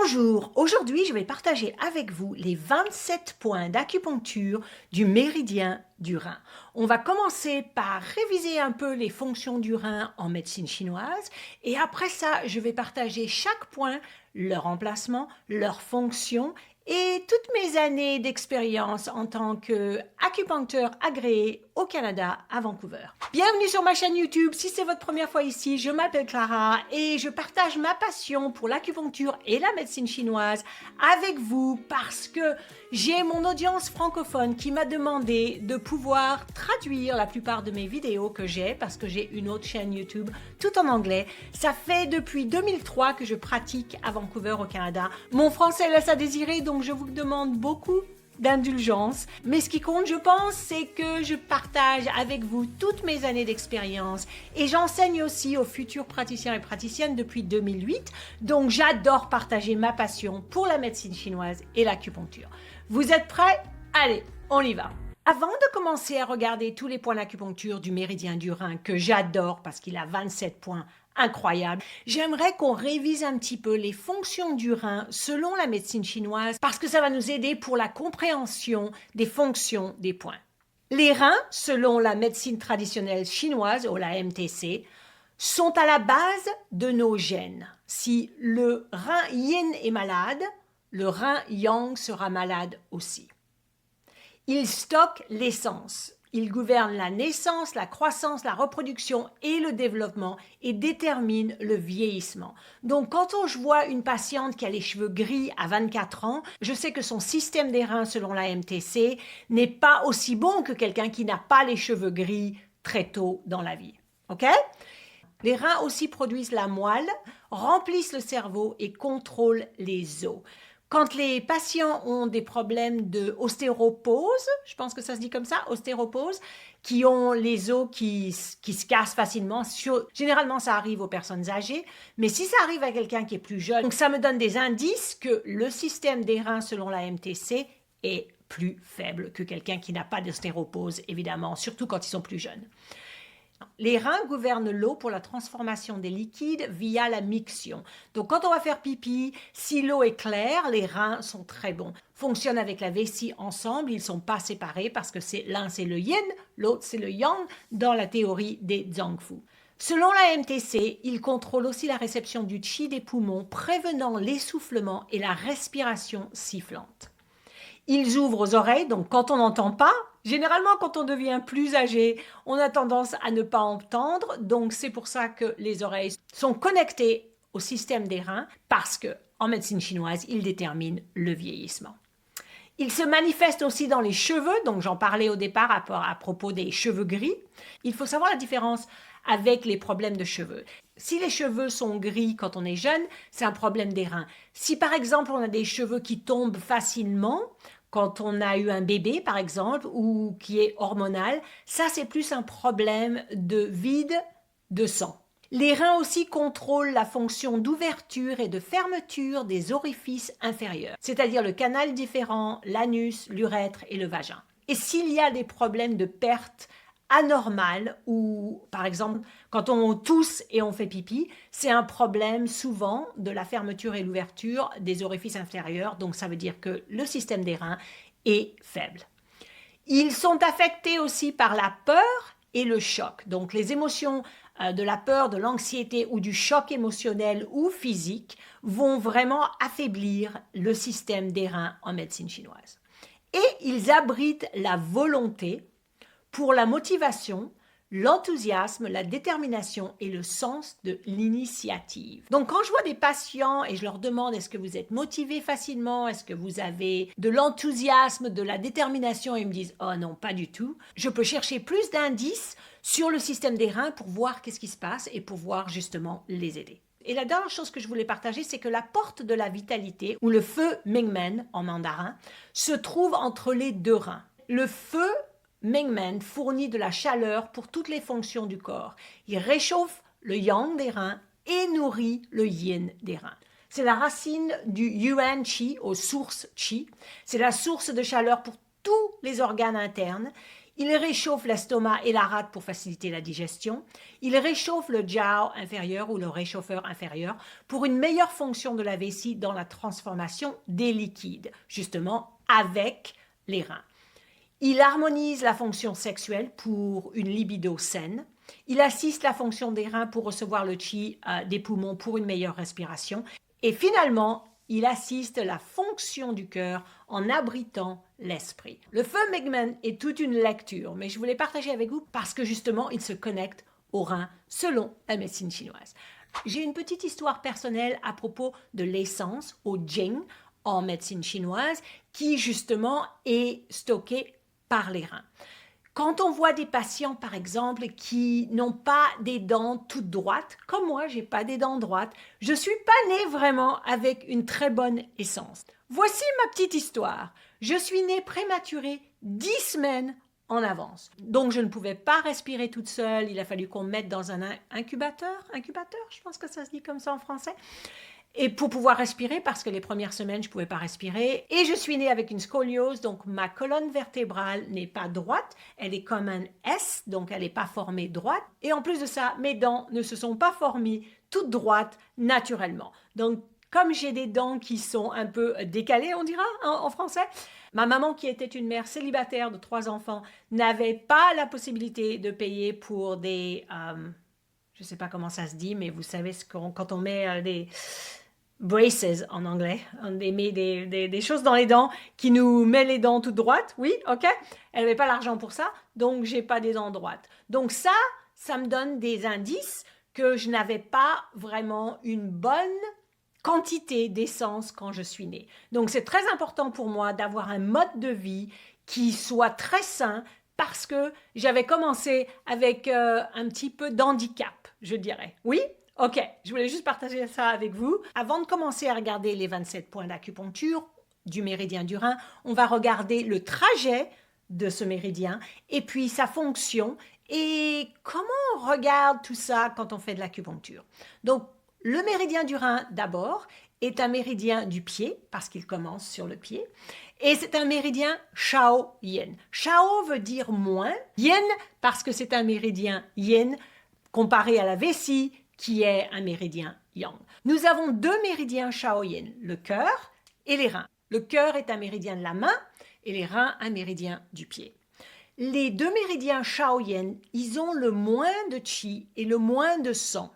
Bonjour, aujourd'hui je vais partager avec vous les 27 points d'acupuncture du méridien du rein. On va commencer par réviser un peu les fonctions du rein en médecine chinoise et après ça je vais partager chaque point, leur emplacement, leur fonction et toutes mes années d'expérience en tant qu'acupuncteur agréé au Canada, à Vancouver. Bienvenue sur ma chaîne YouTube. Si c'est votre première fois ici, je m'appelle Clara et je partage ma passion pour l'acupuncture et la médecine chinoise avec vous parce que j'ai mon audience francophone qui m'a demandé de pouvoir traduire la plupart de mes vidéos que j'ai parce que j'ai une autre chaîne YouTube tout en anglais. Ça fait depuis 2003 que je pratique à Vancouver au Canada. Mon français laisse à désirer, donc je vous demande beaucoup d'indulgence, mais ce qui compte, je pense, c'est que je partage avec vous toutes mes années d'expérience et j'enseigne aussi aux futurs praticiens et praticiennes depuis 2008, donc j'adore partager ma passion pour la médecine chinoise et l'acupuncture. Vous êtes prêts? Allez, on y va! Avant de commencer à regarder tous les points d'acupuncture du méridien du rein que j'adore parce qu'il a 27 points incroyables, j'aimerais qu'on révise un petit peu les fonctions du rein selon la médecine chinoise parce que ça va nous aider pour la compréhension des fonctions des points. Les reins, selon la médecine traditionnelle chinoise ou la MTC, sont à la base de nos gènes. Si le rein yin est malade, le rein yang sera malade aussi. Il stocke l'essence. Il gouverne la naissance, la croissance, la reproduction et le développement et détermine le vieillissement. Donc, quand je vois une patiente qui a les cheveux gris à 24 ans, je sais que son système des reins, selon la MTC, n'est pas aussi bon que quelqu'un qui n'a pas les cheveux gris très tôt dans la vie. OK? Les reins aussi produisent la moelle, remplissent le cerveau et contrôlent les os. Quand les patients ont des problèmes d'ostéoporose, je pense que ça se dit comme ça, ostéoporose, qui ont les os qui se cassent facilement, généralement ça arrive aux personnes âgées, mais si ça arrive à quelqu'un qui est plus jeune, donc ça me donne des indices que le système des reins selon la MTC est plus faible que quelqu'un qui n'a pas d'ostéoporose, évidemment, surtout quand ils sont plus jeunes. Les reins gouvernent l'eau pour la transformation des liquides via la miction. Donc, quand on va faire pipi, si l'eau est claire, les reins sont très bons. Fonctionnent avec la vessie ensemble, ils ne sont pas séparés parce que l'un c'est le yin, l'autre c'est le yang dans la théorie des Zhangfu. Selon la MTC, ils contrôlent aussi la réception du qi des poumons, prévenant l'essoufflement et la respiration sifflante. Ils ouvrent aux oreilles, donc quand on n'entend pas, généralement quand on devient plus âgé, on a tendance à ne pas entendre, donc c'est pour ça que les oreilles sont connectées au système des reins, parce qu'en médecine chinoise, ils déterminent le vieillissement. Ils se manifestent aussi dans les cheveux, donc j'en parlais au départ à propos des cheveux gris. Il faut savoir la différence avec les problèmes de cheveux. Si les cheveux sont gris quand on est jeune, c'est un problème des reins. Si par exemple on a des cheveux qui tombent facilement, quand on a eu un bébé par exemple, ou qui est hormonal, ça c'est plus un problème de vide de sang. Les reins aussi contrôlent la fonction d'ouverture et de fermeture des orifices inférieurs, c'est-à-dire le canal différent, l'anus, l'urètre et le vagin. Et s'il y a des problèmes de perte anormale ou par exemple quand on tousse et on fait pipi, c'est un problème souvent de la fermeture et l'ouverture des orifices inférieurs, donc ça veut dire que le système des reins est faible. Ils sont affectés aussi par la peur et le choc, donc les émotions de la peur, de l'anxiété ou du choc émotionnel ou physique vont vraiment affaiblir le système des reins en médecine chinoise. Et ils abritent la volonté pour la motivation, l'enthousiasme, la détermination et le sens de l'initiative. Donc quand je vois des patients et je leur demande est-ce que vous êtes motivé facilement, est-ce que vous avez de l'enthousiasme, de la détermination, et ils me disent oh non, pas du tout, je peux chercher plus d'indices sur le système des reins pour voir qu'est-ce qui se passe et pour voir justement les aider. Et la dernière chose que je voulais partager, c'est que la porte de la vitalité, ou le feu Mingmen en mandarin, se trouve entre les deux reins. Le feu Mingmen fournit de la chaleur pour toutes les fonctions du corps. Il réchauffe le yang des reins et nourrit le yin des reins. C'est la racine du yuan qi, aux sources qi. C'est la source de chaleur pour tous les organes internes. Il réchauffe l'estomac et la rate pour faciliter la digestion. Il réchauffe le jiao inférieur ou le réchauffeur inférieur pour une meilleure fonction de la vessie dans la transformation des liquides, justement avec les reins. Il harmonise la fonction sexuelle pour une libido saine. Il assiste la fonction des reins pour recevoir le qi des poumons pour une meilleure respiration. Et finalement, il assiste la fonction du cœur en abritant l'esprit. Le feu Mingmen est toute une lecture, mais je voulais partager avec vous parce que justement, il se connecte aux reins selon la médecine chinoise. J'ai une petite histoire personnelle à propos de l'essence au Jing en médecine chinoise qui justement est stockée par les reins. Quand on voit des patients, par exemple, qui n'ont pas des dents toutes droites, comme moi, j'ai pas des dents droites, je suis pas née vraiment avec une très bonne essence. Voici ma petite histoire. Je suis née prématurée 10 semaines en avance. Donc, je ne pouvais pas respirer toute seule. Il a fallu qu'on me mette dans un incubateur, je pense que ça se dit comme ça en français. Et pour pouvoir respirer, parce que les premières semaines, je ne pouvais pas respirer. Et je suis née avec une scoliose, donc ma colonne vertébrale n'est pas droite. Elle est comme un S, donc elle n'est pas formée droite. Et en plus de ça, mes dents ne se sont pas formées toutes droites naturellement. Donc, comme j'ai des dents qui sont un peu décalées, on dira en français, ma maman, qui était une mère célibataire de 3 enfants, n'avait pas la possibilité de payer pour des... je ne sais pas comment ça se dit, mais vous savez, quand on met des... braces en anglais, on met des choses dans les dents qui nous met les dents toutes droites, oui, ok, elle n'avait pas l'argent pour ça, donc j'ai pas des dents droites. Donc ça me donne des indices que je n'avais pas vraiment une bonne quantité d'essence quand je suis née. Donc c'est très important pour moi d'avoir un mode de vie qui soit très sain parce que j'avais commencé avec un petit peu d'handicap, je dirais. Oui? Ok, je voulais juste partager ça avec vous. Avant de commencer à regarder les 27 points d'acupuncture du méridien du rein, on va regarder le trajet de ce méridien et puis sa fonction et comment on regarde tout ça quand on fait de l'acupuncture. Donc, le méridien du rein, d'abord, est un méridien du pied, parce qu'il commence sur le pied, et c'est un méridien Shao-Yin. Shao veut dire moins, Yin parce que c'est un méridien Yin comparé à la vessie, qui est un méridien Yang. Nous avons 2 méridiens Shao-Yin, le cœur et les reins. Le cœur est un méridien de la main et les reins un méridien du pied. Les 2 méridiens Shao-Yin, ils ont le moins de qi et le moins de sang.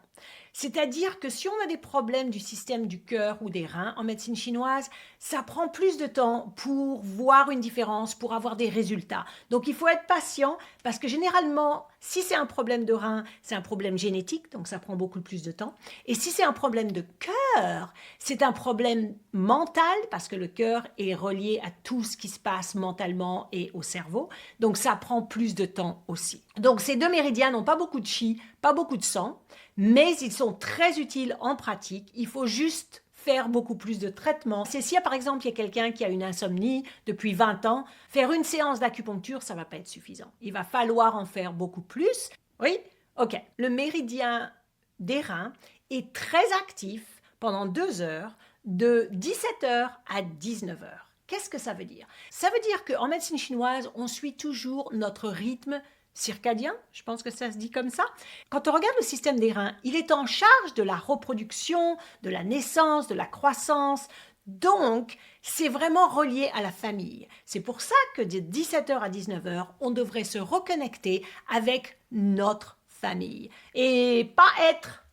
C'est-à-dire que si on a des problèmes du système du cœur ou des reins en médecine chinoise, ça prend plus de temps pour voir une différence, pour avoir des résultats. Donc il faut être patient parce que généralement, si c'est un problème de rein, c'est un problème génétique, donc ça prend beaucoup plus de temps. Et si c'est un problème de cœur, c'est un problème mental parce que le cœur est relié à tout ce qui se passe mentalement et au cerveau. Donc ça prend plus de temps aussi. Donc ces 2 méridiens n'ont pas beaucoup de qi, pas beaucoup de sang, mais ils sont très utiles en pratique. Il faut juste faire beaucoup plus de traitements. C'est si par exemple il y a quelqu'un qui a une insomnie depuis 20 ans, faire une séance d'acupuncture, ça ne va pas être suffisant. Il va falloir en faire beaucoup plus. Oui? Ok. Le méridien des reins est très actif pendant 2 heures, de 17 heures à 19 heures. Qu'est-ce que ça veut dire? Ça veut dire qu'en médecine chinoise, on suit toujours notre rythme circadien, je pense que ça se dit comme ça. Quand on regarde le système des reins, il est en charge de la reproduction, de la naissance, de la croissance. Donc, c'est vraiment relié à la famille. C'est pour ça que de 17h à 19h, on devrait se reconnecter avec notre famille et pas être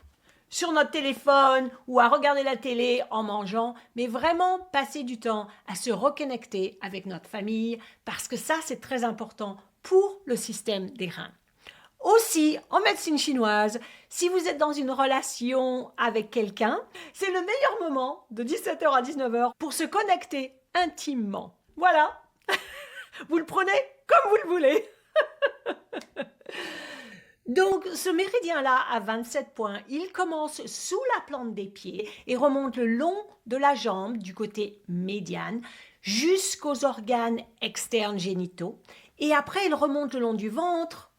sur notre téléphone ou à regarder la télé en mangeant, mais vraiment passer du temps à se reconnecter avec notre famille parce que ça, c'est très important pour le système des reins. Aussi, en médecine chinoise, si vous êtes dans une relation avec quelqu'un, c'est le meilleur moment de 17h à 19h pour se connecter intimement. Voilà, vous le prenez comme vous le voulez. Donc, ce méridien-là, à 27 points, il commence sous la plante des pieds et remonte le long de la jambe, du côté médiane, jusqu'aux organes externes génitaux. Et après, il remonte le long du ventre,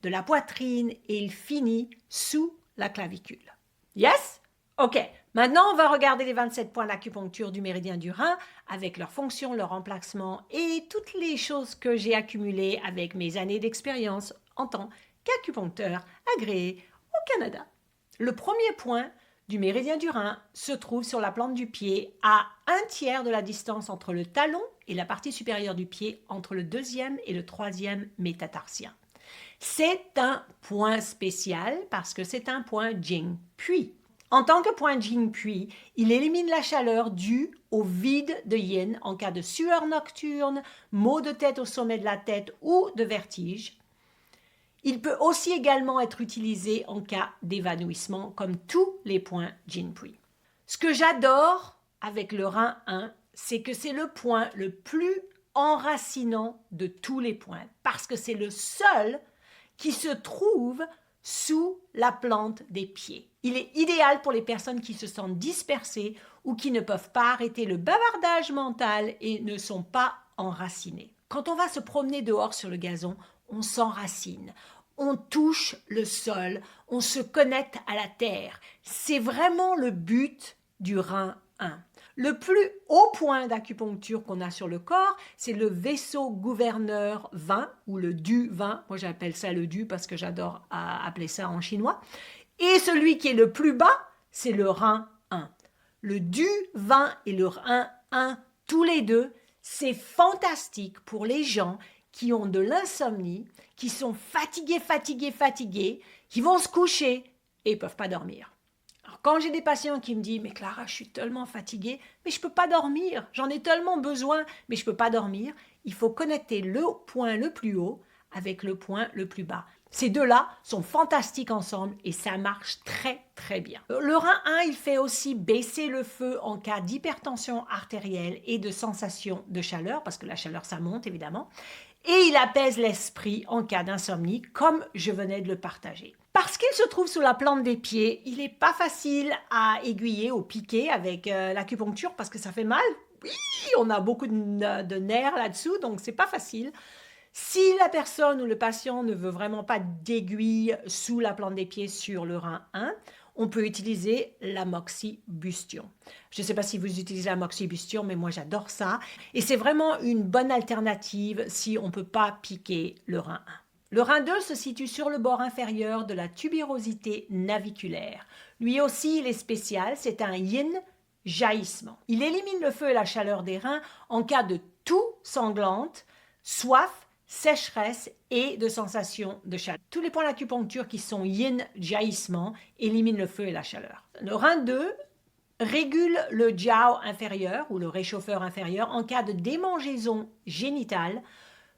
de la poitrine, et il finit sous la clavicule. Yes? Ok. Maintenant, on va regarder les 27 points d'acupuncture du méridien du Rhin avec leurs fonctions, leur emplacement et toutes les choses que j'ai accumulées avec mes années d'expérience en tant qu'acupuncteur agréé au Canada. Le premier point du méridien du Rhin se trouve sur la plante du pied à 1/3 de la distance entre le talon et la partie supérieure du pied entre le 2e et le 3e métatarsien. C'est un point spécial parce que c'est un point Jing Pui. En tant que point Jing Pui, il élimine la chaleur due au vide de yin en cas de sueur nocturne, maux de tête au sommet de la tête ou de vertige. Il peut aussi également être utilisé en cas d'évanouissement comme tous les points Jing Pui. Ce que j'adore avec le Rhin 1, c'est que c'est le point le plus enracinant de tous les points parce que c'est le seul qui se trouve sous la plante des pieds. Il est idéal pour les personnes qui se sentent dispersées ou qui ne peuvent pas arrêter le bavardage mental et ne sont pas enracinées. Quand on va se promener dehors sur le gazon, on s'enracine, on touche le sol, on se connecte à la terre. C'est vraiment le but du Rhin 1. Le plus haut point d'acupuncture qu'on a sur le corps, c'est le vaisseau gouverneur 20 ou le du 20. Moi, j'appelle ça le du parce que j'adore appeler ça en chinois. Et celui qui est le plus bas, c'est le Rhin 1. Le du 20 et le Rhin 1, tous les deux, c'est fantastique pour les gens qui ont de l'insomnie, qui sont fatigués, qui vont se coucher et ne peuvent pas dormir. Alors, quand j'ai des patients qui me disent « Mais Clara, je suis tellement fatiguée, mais je ne peux pas dormir, j'en ai tellement besoin, mais je ne peux pas dormir », il faut connecter le point le plus haut avec le point le plus bas. Ces deux-là sont fantastiques ensemble et ça marche très bien. Le Rhin 1, il fait aussi baisser le feu en cas d'hypertension artérielle et de sensation de chaleur, parce que la chaleur, ça monte évidemment. Et il apaise l'esprit en cas d'insomnie, comme je venais de le partager. Parce qu'il se trouve sous la plante des pieds, il n'est pas facile à aiguiller ou piquer avec l'acupuncture parce que ça fait mal. Oui, on a beaucoup de nerfs là-dessous, donc c'est pas facile. Si la personne ou le patient ne veut vraiment pas d'aiguille sous la plante des pieds sur le Rhin 1, on peut utiliser l'amoxibustion. Je ne sais pas si vous utilisez l'amoxibustion, mais moi j'adore ça. Et c'est vraiment une bonne alternative si on ne peut pas piquer le Rhin 1. Le Rhin 2 se situe sur le bord inférieur de la tubérosité naviculaire. Lui aussi, il est spécial, c'est un yin jaillissement. Il élimine le feu et la chaleur des reins en cas de toux sanglante, soif, sécheresse et de sensation de chaleur. Tous les points d'acupuncture qui sont yin jaillissement éliminent le feu et la chaleur. Le Rhin 2 régule le jiao inférieur ou le réchauffeur inférieur en cas de démangeaison génitale,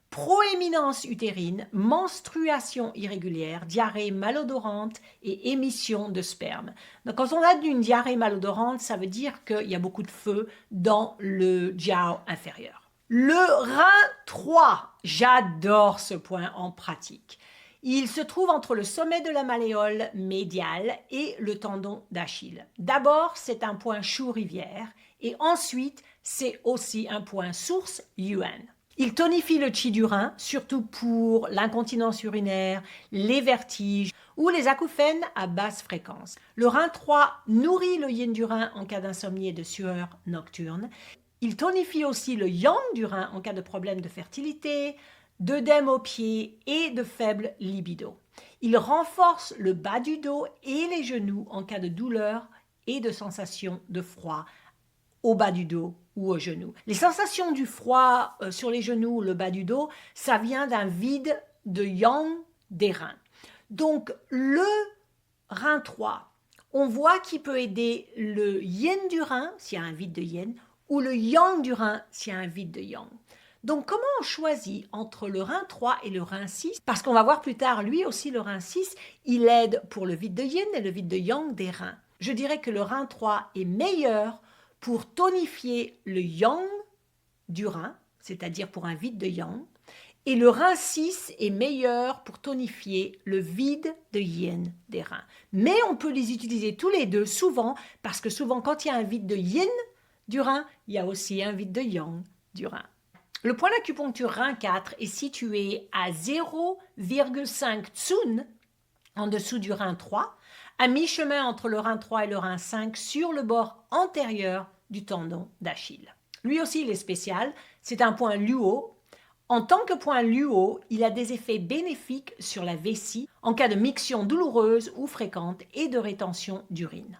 proéminence utérine, menstruation irrégulière, diarrhée malodorante et émission de sperme. Donc, quand on a une diarrhée malodorante, ça veut dire qu'il y a beaucoup de feu dans le jiao inférieur. Le Rhin 3, j'adore ce point en pratique. Il se trouve entre le sommet de la malléole médiale et le tendon d'Achille. D'abord, c'est un point chou-rivière et ensuite, c'est aussi un point source yuan. Il tonifie le qi du rein, surtout pour l'incontinence urinaire, les vertiges ou les acouphènes à basse fréquence. Le Rhin 3 nourrit le yin du rein en cas d'insomnie et de sueur nocturne. Il tonifie aussi le yang du rein en cas de problème de fertilité, d'œdème aux pieds et de faible libido. Il renforce le bas du dos et les genoux en cas de douleur et de sensation de froid au bas du dos ou aux genoux. Les sensations du froid sur les genoux ou le bas du dos, ça vient d'un vide de yang des reins. Donc le Rhin 3, on voit qu'il peut aider le yin du rein s'il y a un vide de yin ou le yang du rein s'il y a un vide de yang. Donc comment on choisit entre le Rhin 3 et le Rhin 6? Parce qu'on va voir plus tard, lui aussi le Rhin 6, il aide pour le vide de yin et le vide de yang des reins. Je dirais que le Rhin 3 est meilleur pour tonifier le yang du rein, c'est-à-dire pour un vide de yang, et le Rhin 6 est meilleur pour tonifier le vide de yin des reins. Mais on peut les utiliser tous les deux souvent, parce que souvent quand il y a un vide de yin du rein, il y a aussi un vide de yang du rein. Le point d'acupuncture Rhin 4 est situé à 0,5 tsun en dessous du Rhin 3, à mi-chemin entre le rein 3 et le rein 5 sur le bord antérieur du tendon d'Achille. Lui aussi, il est spécial, c'est un point luo. En tant que point luo, il a des effets bénéfiques sur la vessie en cas de miction douloureuse ou fréquente et de rétention d'urine.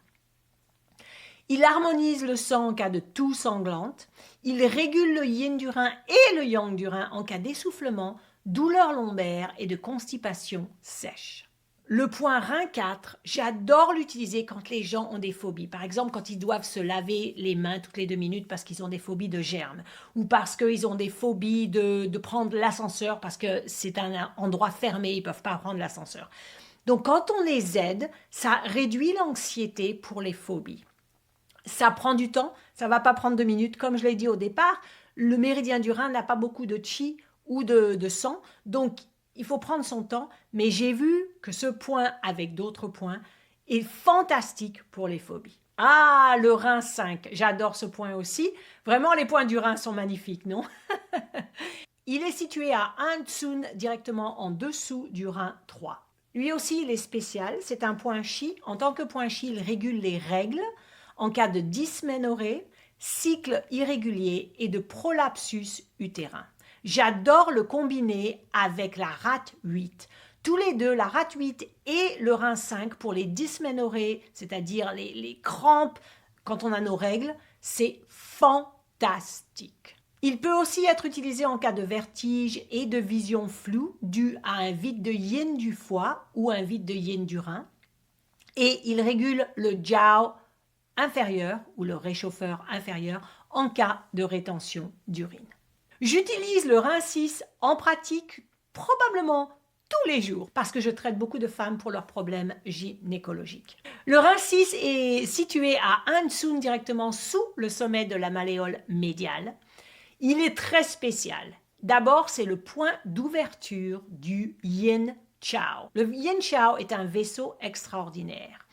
Il harmonise le sang en cas de toux sanglante, il régule le yin du rein et le yang du rein en cas d'essoufflement, douleur lombaire et de constipation sèche. Le point rein 4, j'adore l'utiliser quand les gens ont des phobies. Par exemple, quand ils doivent se laver les mains toutes les 2 minutes parce qu'ils ont des phobies de germes ou parce qu'ils ont des phobies de prendre l'ascenseur parce que c'est un endroit fermé, ils ne peuvent pas prendre l'ascenseur. Donc, quand on les aide, ça réduit l'anxiété pour les phobies. Ça prend du temps, ça ne va pas prendre 2 minutes. Comme je l'ai dit au départ, le méridien du rein n'a pas beaucoup de chi ou de sang, donc il faut prendre son temps, mais j'ai vu que ce point avec d'autres points est fantastique pour les phobies. Ah, le rein 5, j'adore ce point aussi. Vraiment, les points du rein sont magnifiques, non? Il est situé à 1 tsun directement en dessous du rein 3. Lui aussi, il est spécial, c'est un point chi. En tant que point chi, il régule les règles en cas de dysménorrhée, cycle irrégulier et de prolapsus utérin. J'adore le combiner avec la rate 8. Tous les deux, la rate 8 et le rein 5 pour les dysménorrhées, c'est-à-dire les crampes quand on a nos règles, c'est fantastique. Il peut aussi être utilisé en cas de vertige et de vision floue due à un vide de yin du foie ou un vide de yin du rein. Et il régule le jiao inférieur ou le réchauffeur inférieur en cas de rétention d'urine. J'utilise le rein 6 en pratique probablement tous les jours parce que je traite beaucoup de femmes pour leurs problèmes gynécologiques. Le rein 6 est situé à 1 tsun directement sous le sommet de la malléole médiale. Il est très spécial. D'abord, c'est le point d'ouverture du yin chao. Le yin chao est un vaisseau extraordinaire.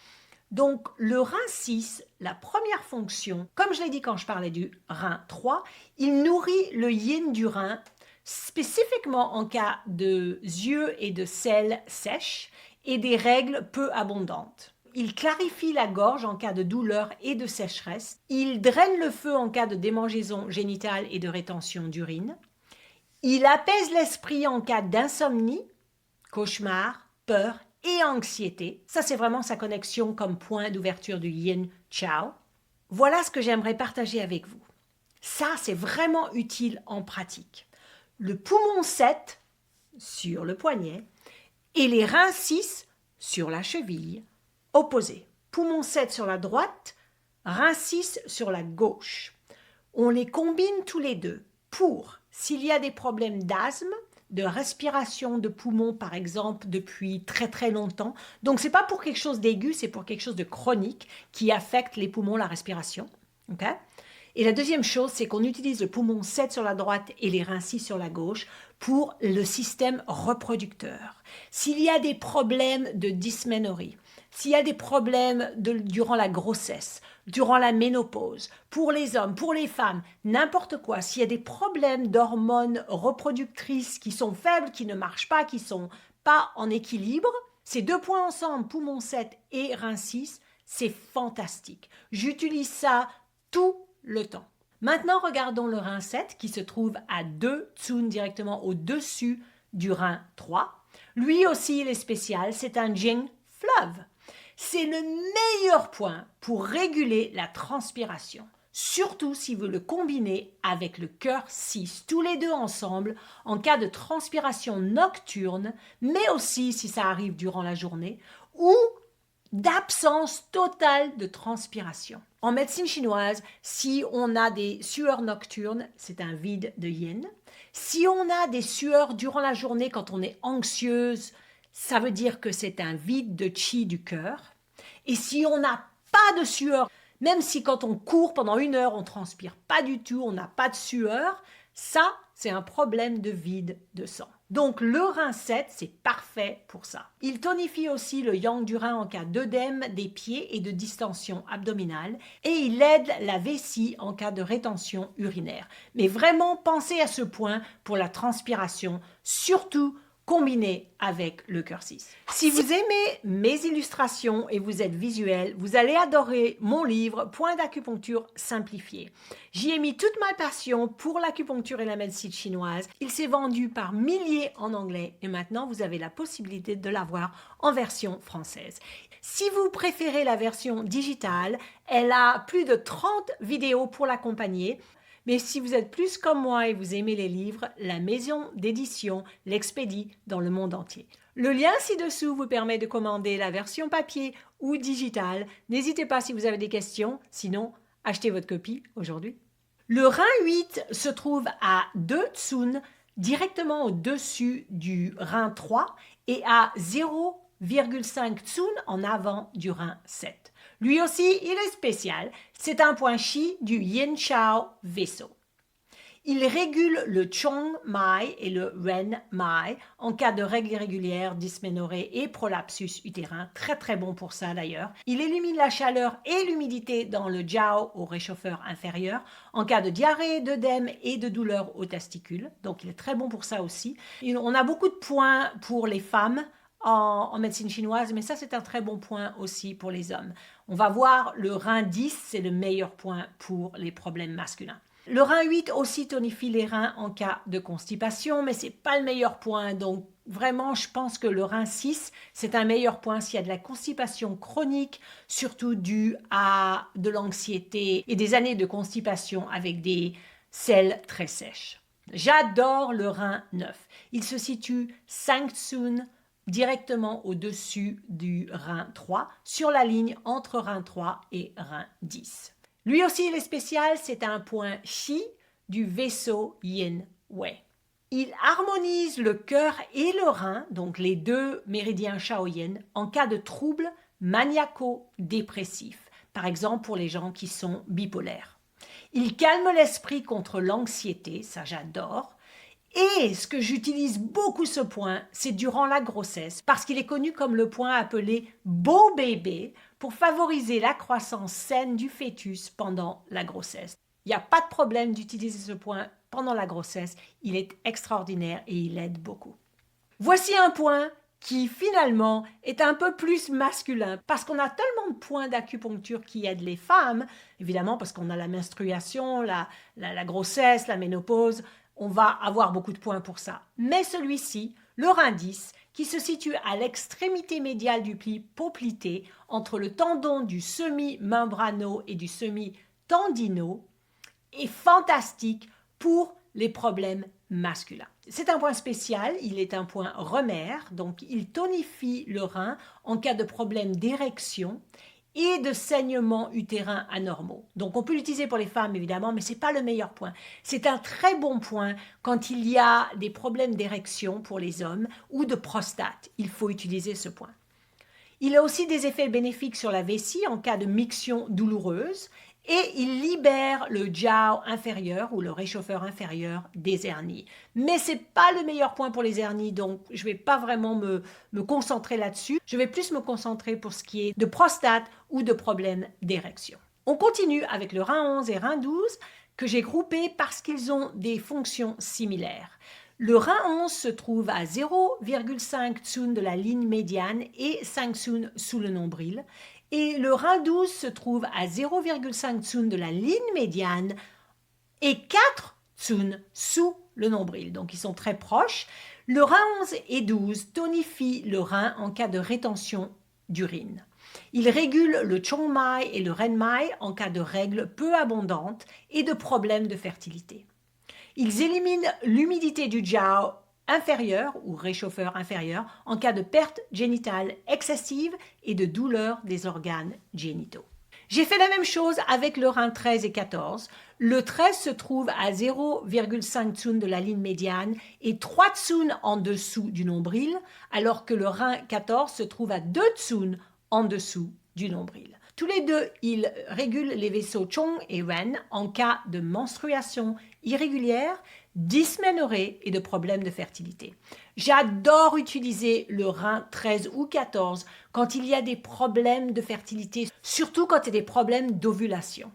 Donc, le rein 6, la première fonction, comme je l'ai dit quand je parlais du rein 3, il nourrit le yin du rein, spécifiquement en cas de yeux et de selles sèches et des règles peu abondantes. Il clarifie la gorge en cas de douleur et de sécheresse. Il draine le feu en cas de démangeaison génitale et de rétention d'urine. Il apaise l'esprit en cas d'insomnie, cauchemar, peur et anxiété. Ça, c'est vraiment sa connexion comme point d'ouverture du yin chao. Voilà ce que j'aimerais partager avec vous. Ça, c'est vraiment utile en pratique. Le poumon 7 sur le poignet et les reins 6 sur la cheville opposée. Poumon 7 sur la droite, rein 6 sur la gauche. On les combine tous les deux pour, s'il y a des problèmes d'asthme, de respiration de poumons, par exemple, depuis très très longtemps. Donc, ce n'est pas pour quelque chose d'aigu, c'est pour quelque chose de chronique qui affecte les poumons, la respiration. Okay? Et la deuxième chose, c'est qu'on utilise le poumon 7 sur la droite et les reins 6 sur la gauche pour le système reproducteur. S'il y a des problèmes de dysménorrhée, s'il y a des problèmes durant la grossesse, durant la ménopause, pour les hommes, pour les femmes, n'importe quoi, s'il y a des problèmes d'hormones reproductrices qui sont faibles, qui ne marchent pas, qui ne sont pas en équilibre, ces deux points ensemble, poumon 7 et rein 6, c'est fantastique. J'utilise ça tout le temps. Maintenant, regardons le rein 7 qui se trouve à 2 tsun directement au-dessus du rein 3. Lui aussi, il est spécial, c'est un jing fleuve. C'est le meilleur point pour réguler la transpiration, surtout si vous le combinez avec le cœur 6, tous les deux ensemble, en cas de transpiration nocturne, mais aussi si ça arrive durant la journée, ou d'absence totale de transpiration. En médecine chinoise, si on a des sueurs nocturnes, c'est un vide de yin. Si on a des sueurs durant la journée quand on est anxieuse, ça veut dire que c'est un vide de chi du cœur. Et si on n'a pas de sueur, même si quand on court pendant 1 heure, on ne transpire pas du tout, on n'a pas de sueur, ça, c'est un problème de vide de sang. Donc le rein 7, c'est parfait pour ça. Il tonifie aussi le yang du rein en cas d'œdème des pieds et de distension abdominale et il aide la vessie en cas de rétention urinaire. Mais vraiment, pensez à ce point pour la transpiration, surtout combiné avec le cœur 6. Si vous aimez mes illustrations et vous êtes visuel, vous allez adorer mon livre Point d'acupuncture simplifié. J'y ai mis toute ma passion pour l'acupuncture et la médecine chinoise. Il s'est vendu par milliers en anglais et maintenant vous avez la possibilité de l'avoir en version française. Si vous préférez la version digitale, elle a plus de 30 vidéos pour l'accompagner. Mais si vous êtes plus comme moi et vous aimez les livres, la maison d'édition l'expédie dans le monde entier. Le lien ci-dessous vous permet de commander la version papier ou digitale. N'hésitez pas si vous avez des questions, sinon achetez votre copie aujourd'hui. Le rein 8 se trouve à 2 tsun, directement au-dessus du rein 3 et à 0,5 tsun en avant du rein 7. Lui aussi, il est spécial. C'est un point chi du Yin Chao vaisseau. Il régule le Chong Mai et le Ren Mai en cas de règles irrégulières, dysménorrhée et prolapsus utérin. Très très bon pour ça d'ailleurs. Il élimine la chaleur et l'humidité dans le Jiao au réchauffeur inférieur en cas de diarrhée, d'œdème et de douleur aux testicules. Donc il est très bon pour ça aussi. On a beaucoup de points pour les femmes en médecine chinoise, mais ça c'est un très bon point aussi pour les hommes. On va voir le rein 10, c'est le meilleur point pour les problèmes masculins. Le rein 8 aussi tonifie les reins en cas de constipation, mais c'est pas le meilleur point. Donc vraiment, je pense que le rein 6, c'est un meilleur point s'il y a de la constipation chronique, surtout due à de l'anxiété et des années de constipation avec des selles très sèches. J'adore le rein 9. Il se situe 5 tsun directement au-dessus du rein 3, sur la ligne entre rein 3 et rein 10. Lui aussi, il est spécial, c'est un point chi du vaisseau Yin Wei. Il harmonise le cœur et le rein, donc les deux méridiens Shaoyin, en cas de troubles maniaco-dépressifs, par exemple pour les gens qui sont bipolaires. Il calme l'esprit contre l'anxiété, ça j'adore. Et ce que j'utilise beaucoup ce point, c'est durant la grossesse, parce qu'il est connu comme le point appelé beau bébé pour favoriser la croissance saine du fœtus pendant la grossesse. Il n'y a pas de problème d'utiliser ce point pendant la grossesse, il est extraordinaire et il aide beaucoup. Voici un point qui finalement est un peu plus masculin, parce qu'on a tellement de points d'acupuncture qui aident les femmes, évidemment parce qu'on a la menstruation, la grossesse, la ménopause. On va avoir beaucoup de points pour ça. Mais celui-ci, le rein 10, qui se situe à l'extrémité médiale du pli poplité, entre le tendon du semi-membrano et du semi-tendino, est fantastique pour les problèmes masculins. C'est un point spécial, il est un point remer, donc il tonifie le rein en cas de problème d'érection et de saignements utérins anormaux. Donc on peut l'utiliser pour les femmes évidemment, mais ce n'est pas le meilleur point. C'est un très bon point quand il y a des problèmes d'érection pour les hommes ou de prostate. Il faut utiliser ce point. Il a aussi des effets bénéfiques sur la vessie en cas de miction douloureuse et il libère le jiao inférieur ou le réchauffeur inférieur des hernies. Mais ce n'est pas le meilleur point pour les hernies, donc je ne vais pas vraiment me concentrer là-dessus. Je vais plus me concentrer pour ce qui est de prostate ou de problèmes d'érection. On continue avec le rein 11 et rein 12 que j'ai groupés parce qu'ils ont des fonctions similaires. Le rein 11 se trouve à 0,5 tsun de la ligne médiane et 5 tsun sous le nombril. Et le rein 12 se trouve à 0,5 tsun de la ligne médiane et 4 tsun sous le nombril. Donc ils sont très proches. Le rein 11 et 12 tonifient le rein en cas de rétention d'urine. Il régule le Chong Mai et le Ren Mai en cas de règles peu abondantes et de problèmes de fertilité. Ils éliminent l'humidité du jiao inférieur ou réchauffeur inférieur en cas de perte génitale excessive et de douleur des organes génitaux. J'ai fait la même chose avec le rein 13 et 14. Le 13 se trouve à 0,5 tsun de la ligne médiane et 3 tsun en dessous du nombril, alors que le rein 14 se trouve à 2 tsun en dessous du nombril. Tous les deux, ils régulent les vaisseaux Chong et Ren en cas de menstruation irrégulière, dysménorrhée et de problèmes de fertilité. J'adore utiliser le rein 13 ou 14 quand il y a des problèmes de fertilité, surtout quand il y a des problèmes d'ovulation.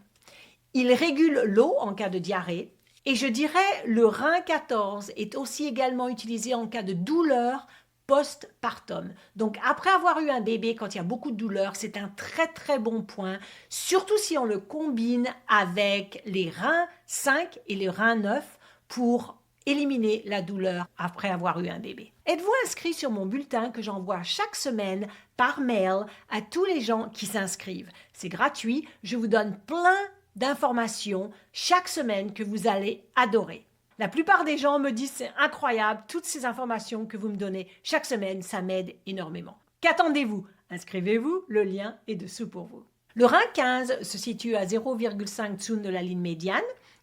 Il régule l'eau en cas de diarrhée Et je dirais le rein 14 est aussi également utilisé en cas de douleur postpartum. Donc après avoir eu un bébé, quand il y a beaucoup de douleur, c'est un très très bon point, surtout si on le combine avec les reins 5 et les reins 9 pour éliminer la douleur après avoir eu un bébé. Êtes-vous inscrit sur mon bulletin que j'envoie chaque semaine par mail à tous les gens qui s'inscrivent? C'est gratuit, je vous donne plein d'informations chaque semaine que vous allez adorer. La plupart des gens me disent c'est incroyable, toutes ces informations que vous me donnez chaque semaine, ça m'aide énormément. Qu'attendez-vous? Inscrivez-vous, le lien est dessous pour vous. Le rein 15 se situe à 0,5 tsun de la ligne médiane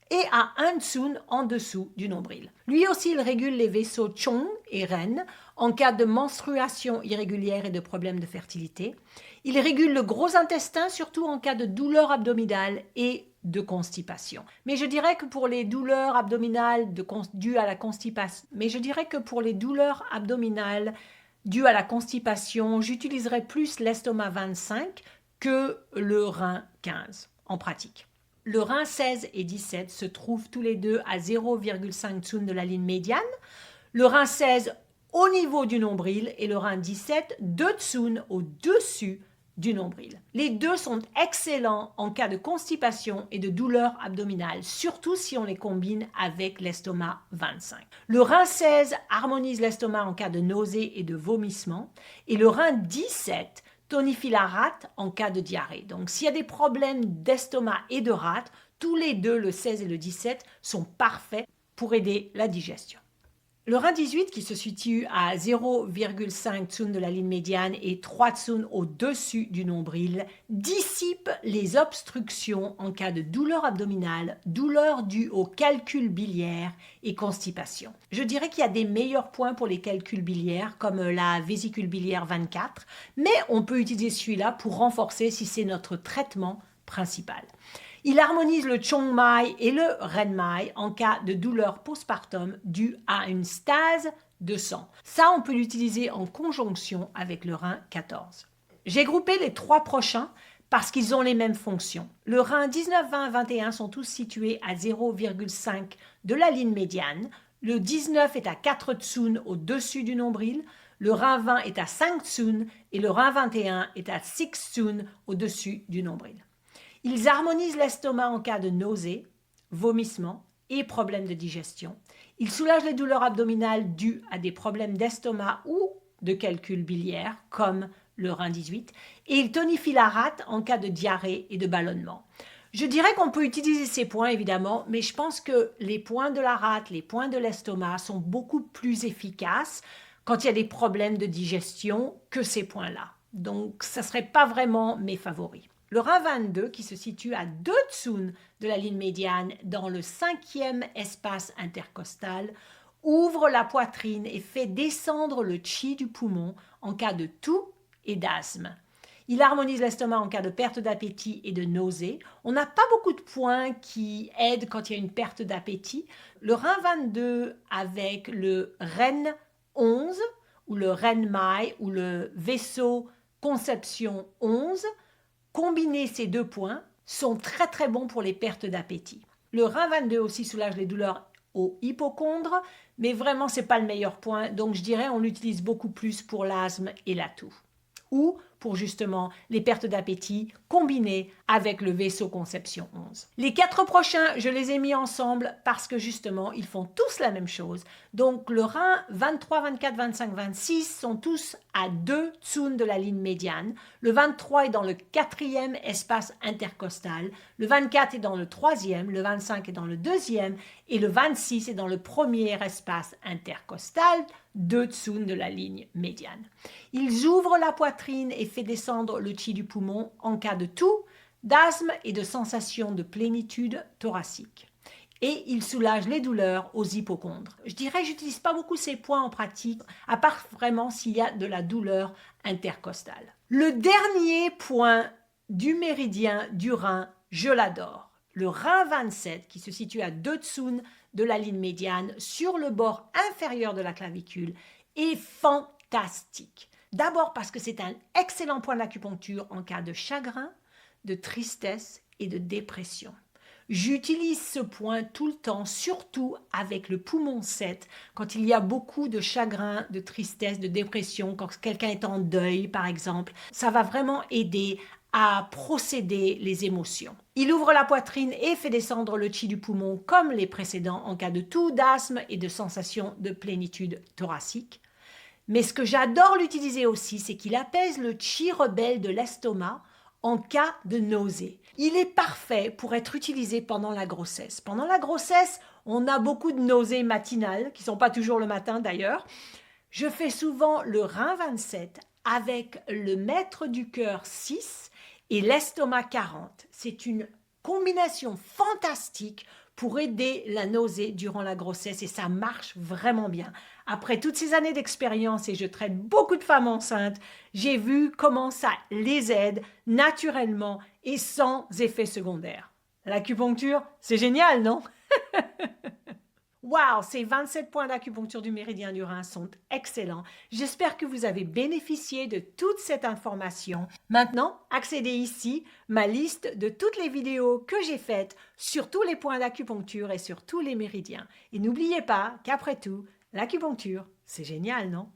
et à 1 tsun en dessous du nombril. Lui aussi, il régule les vaisseaux Chong et Ren en cas de menstruation irrégulière et de problèmes de fertilité. Il régule le gros intestin, surtout en cas de douleur abdominale et de constipation. Mais je dirais que pour les douleurs abdominales dues à la constipation, j'utiliserai plus l'estomac 25 que le rein 15 en pratique. Le rein 16 et 17 se trouvent tous les deux à 0,5 tsun de la ligne médiane. Le rein 16 au niveau du nombril et le rein 17 2 tsun au-dessus du nombril. Les deux sont excellents en cas de constipation et de douleur abdominale, surtout si on les combine avec l'estomac 25. Le rein 16 harmonise l'estomac en cas de nausée et de vomissement et le rein 17 tonifie la rate en cas de diarrhée. Donc s'il y a des problèmes d'estomac et de rate, tous les deux, le 16 et le 17, sont parfaits pour aider la digestion. Le rein 18, qui se situe à 0,5 tsun de la ligne médiane et 3 tsun au-dessus du nombril, dissipe les obstructions en cas de douleur abdominale, douleur due au calcul biliaire et constipation. Je dirais qu'il y a des meilleurs points pour les calculs biliaires, comme la vésicule biliaire 24, mais on peut utiliser celui-là pour renforcer si c'est notre traitement principal. Il harmonise le Chong Mai et le Ren Mai en cas de douleur postpartum due à une stase de sang. Ça, on peut l'utiliser en conjonction avec le rein 14. J'ai groupé les trois prochains parce qu'ils ont les mêmes fonctions. Le rein 19, 20, 21 sont tous situés à 0,5 de la ligne médiane. Le 19 est à 4 tsun au-dessus du nombril. Le rein 20 est à 5 tsun et le rein 21 est à 6 tsun au-dessus du nombril. Ils harmonisent l'estomac en cas de nausée, vomissement et problèmes de digestion. Ils soulagent les douleurs abdominales dues à des problèmes d'estomac ou de calcul biliaire, comme le rein 18, et ils tonifient la rate en cas de diarrhée et de ballonnement. Je dirais qu'on peut utiliser ces points, évidemment, mais je pense que les points de la rate, les points de l'estomac sont beaucoup plus efficaces quand il y a des problèmes de digestion que ces points-là. Donc, ça ne serait pas vraiment mes favoris. Le rein 22, qui se situe à 2 tsun de la ligne médiane dans le 5e espace intercostal, ouvre la poitrine et fait descendre le chi du poumon en cas de toux et d'asthme. Il harmonise l'estomac en cas de perte d'appétit et de nausée. On n'a pas beaucoup de points qui aident quand il y a une perte d'appétit. Le rein 22 avec le Ren 11 ou le Ren Mai ou le vaisseau conception 11, combiner ces deux points sont très très bons pour les pertes d'appétit. Le rein 22 aussi soulage les douleurs au hypochondre, mais vraiment c'est pas le meilleur point, donc je dirais on l'utilise beaucoup plus pour l'asthme et la toux. Ou pour justement les pertes d'appétit combinées avec le vaisseau conception 11. Les 4 prochains, je les ai mis ensemble parce que justement, ils font tous la même chose. Donc le rein 23, 24, 25, 26 sont tous à 2 tsun de la ligne médiane. Le 23 est dans le 4e espace intercostal. Le 24 est dans le 3e. Le 25 est dans le 2e. Et le 26 est dans le 1er espace intercostal, 2 tsun de la ligne médiane. Ils ouvrent la poitrine et fait descendre le chi du poumon en cas de toux, d'asthme et de sensation de plénitude thoracique. Et ils soulagent les douleurs aux hypochondres. Je dirais, j'utilise pas beaucoup ces points en pratique, à part vraiment s'il y a de la douleur intercostale. Le dernier point du méridien du rein, je l'adore. Le rein 27, qui se situe à 2 tsun de la ligne médiane, sur le bord inférieur de la clavicule, est fantastique. D'abord parce que c'est un excellent point d'acupuncture en cas de chagrin, de tristesse et de dépression. J'utilise ce point tout le temps, surtout avec le poumon 7, quand il y a beaucoup de chagrin, de tristesse, de dépression, quand quelqu'un est en deuil par exemple. Ça va vraiment aider à procéder les émotions. Il ouvre la poitrine et fait descendre le chi du poumon comme les précédents en cas de toux, d'asthme et de sensation de plénitude thoracique. Mais ce que j'adore l'utiliser aussi, c'est qu'il apaise le chi rebelle de l'estomac en cas de nausée. Il est parfait pour être utilisé pendant la grossesse. Pendant la grossesse, on a beaucoup de nausées matinales, qui ne sont pas toujours le matin d'ailleurs. Je fais souvent le rein 27 avec le maître du cœur 6 et l'estomac 40. C'est une combinaison fantastique pour aider la nausée durant la grossesse et ça marche vraiment bien. Après toutes ces années d'expérience et je traite beaucoup de femmes enceintes, j'ai vu comment ça les aide naturellement et sans effet secondaire. L'acupuncture, c'est génial, non? Waouh, ces 27 points d'acupuncture du méridien du rein sont excellents. J'espère que vous avez bénéficié de toute cette information. Maintenant, accédez ici ma liste de toutes les vidéos que j'ai faites sur tous les points d'acupuncture et sur tous les méridiens. Et n'oubliez pas qu'après tout, l'acupuncture, c'est génial, non?